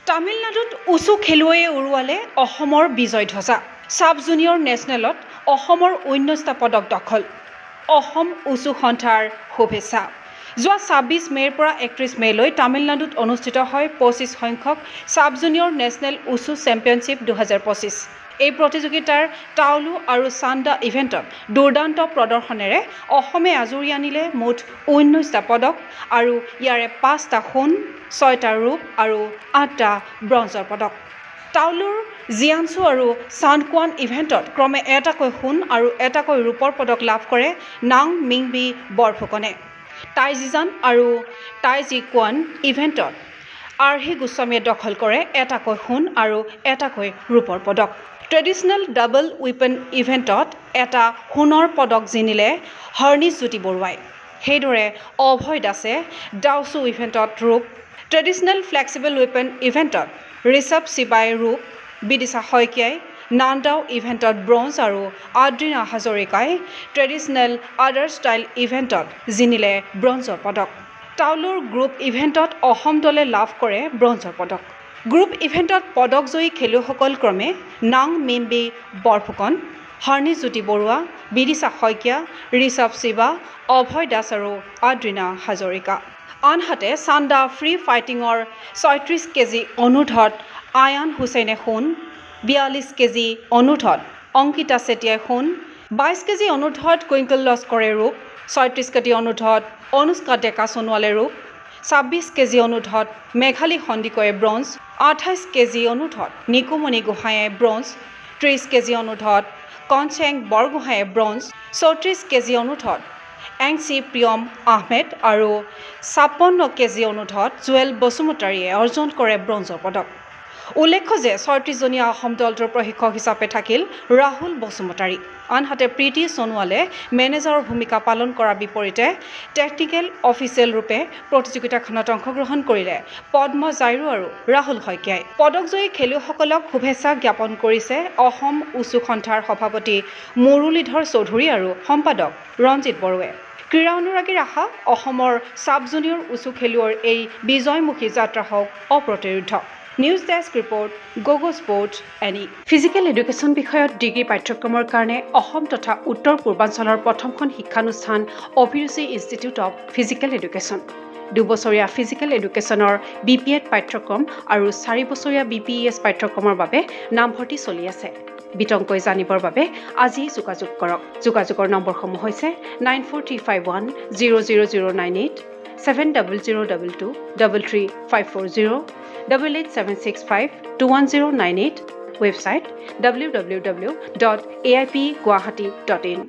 তামিলনাডুত উচু খেলুৱৈয়ে উৰুৱালে অসমৰ বিজয় ধ্বজা। সাব জুনিয়ৰ নেশ্যনেলত অসমৰ 19টা পদক দখল। অসম উচু সন্থাৰ শুভেচ্ছা। যোৱা 26 মে'ৰ পৰা 31 মে'লৈ তামিলনাডুত অনুষ্ঠিত হয় 25 সংখ্যক সাব জুনিয়ৰ নেশ্যনেল উচু চেম্পিয়নশ্বিপ 2025। এই প্ৰতিযোগিতাৰ টাউলু আৰু চান্দা ইভেণ্টত দুৰ্দান্ত প্ৰদৰ্শনেৰে অসমে আজৰি আনিলে মুঠ 19টা পদক আৰু ইয়াৰে 5টা সোণ, 6টা ৰূপ আৰু 8টা ব্ৰঞ্জৰ পদক। টাউলুৰ জিয়ানছু আৰু চানকুৱান ইভেণ্টত ক্ৰমে এটাকৈ সোণ আৰু এটাকৈ ৰূপৰ পদক লাভ কৰে নাং মিংবি বৰফুকনে। টাইজিজান আৰু টাইজিকুৱান ইভেণ্টত আৰ্হি গোস্বামীয়ে দখল কৰে এটাকৈ সোণ আৰু এটাকৈ ৰূপৰ পদক। ট্ৰেডিশ্যনেল ডাবল উইপন ইভেণ্টত এটা সোণৰ পদক জিনিলে হৰ্ণিজ্যোতি বৰুৱাই। সেইদৰে অভয় দাসে ডাউচু ইভেণ্টত ৰূপ। ট্ৰেডিশ্যনেল ফ্লেক্সিবল উইপন ইভেণ্টত ঋষভ শিৱাই ৰূপ, বিদিশা শইকীয়াই নান্দাও ইভেণ্টত ব্ৰঞ্জ আৰু আদ্ৰিনা হাজৰিকাই ট্ৰেডিশ্যনেল আদাৰ ষ্টাইল ইভেণ্টত জিনিলে ব্ৰঞ্জৰ পদক। টাউলুৰ গ্ৰুপ ইভেণ্টত অসম দলে লাভ কৰে ব্ৰঞ্জৰ পদক। গ্ৰুপ ইভেণ্টত পদকজয়ী খেলুৱৈসকল ক্ৰমে নাং মিম্বি বৰফুকন, হৰ্ণিজ্যোতি বৰুৱা, বিদিশা শইকীয়া, ঋষভ শিৱা, অভয় দাস আৰু আদ্ৰিনা হাজৰিকা। আনহাতে চান্দা ফ্ৰী ফাইটিঙৰ 36 কেজি অনুৰ্ধত আয়ান হুছেইনে সোণ, 42 কেজি অনুৰ্ধত অংকিতা চেতিয়াই সোণ, 22 কেজি অনুৰ্ধত টুইংকল লস্কৰে ৰূপ, 36 কেজি অনুৰ্ধত অনুষ্কা ডেকা সোণোৱালে ৰূপ, 26 কেজি অনুৰ্ধত মেঘালী সন্দিকৈয়ে ব্ৰঞ্জ, 28 কেজি অনুৰ্ধত নিকুমণি গোহাঁয়ে bronze, 30 KG অনুৰ্ধত Konseng বৰগোহাঁয়ে bronze, 34 KG অনুৰ্ধত এংচি Priyam Ahmed আৰু 56 কেজি অনুৰ্ধত জুৱেল বসুমতাৰীয়ে অৰ্জন কৰে ব্ৰঞ্জৰ পদক। উল্লেখ্য যে 36জনীয়া অসম দলটোৰ প্ৰশিক্ষক হিচাপে থাকিল ৰাহুল বসুমতাৰী। আনহাতে প্ৰীতি সোণোৱালে মেনেজাৰৰ ভূমিকা পালন কৰাৰ বিপৰীতে টেকনিকেল অফিচিয়েল ৰূপে প্ৰতিযোগিতাখনত অংশগ্ৰহণ কৰিলে পদ্ম জাইৰু আৰু ৰাহুল শইকীয়াই। পদকজয়ী খেলুৱৈসকলক শুভেচ্ছা জ্ঞাপন কৰিছে অসম উচু সন্থাৰ সভাপতি মুৰুলীধৰ চৌধুৰী আৰু সম্পাদক ৰঞ্জিত বড়োৱে। ক্ৰীড়া অনুৰাগীৰ আশা অসমৰ সাব জুনিয়ৰ উচু খেলুৱৈৰ এই বিজয়মুখী যাত্ৰা হওক অপ্ৰতিৰোধ। নিউজ ডেস্ক ৰিপৰ্ট গগো স্পৰ্টছ এনি। ফিজিকেল এডুকেশ্যন বিষয়ত ডিগ্ৰী পাঠ্যক্ৰমৰ কাৰণে অসম তথা উত্তৰ পূৰ্বাঞ্চলৰ প্ৰথমখন শিক্ষানুষ্ঠান অভিৰুচি ইনষ্টিটিউট অৱ ফিজিকেল এডুকেশ্যন। 2 বছৰীয়া ফিজিকেল এডুকেশ্যনৰ BPEd পাঠ্যক্ৰম আৰু 4 বছৰীয়া BPES পাঠ্যক্ৰমৰ বাবে নামভৰ্তি চলি আছে। বিতংকৈ জানিবৰ বাবে আজি যোগাযোগ কৰক। যোগাযোগৰ নম্বৰসমূহ হৈছে 9435100098, 7002233540, 88765210998, ৱেবছাইট www.aipguwahati.in।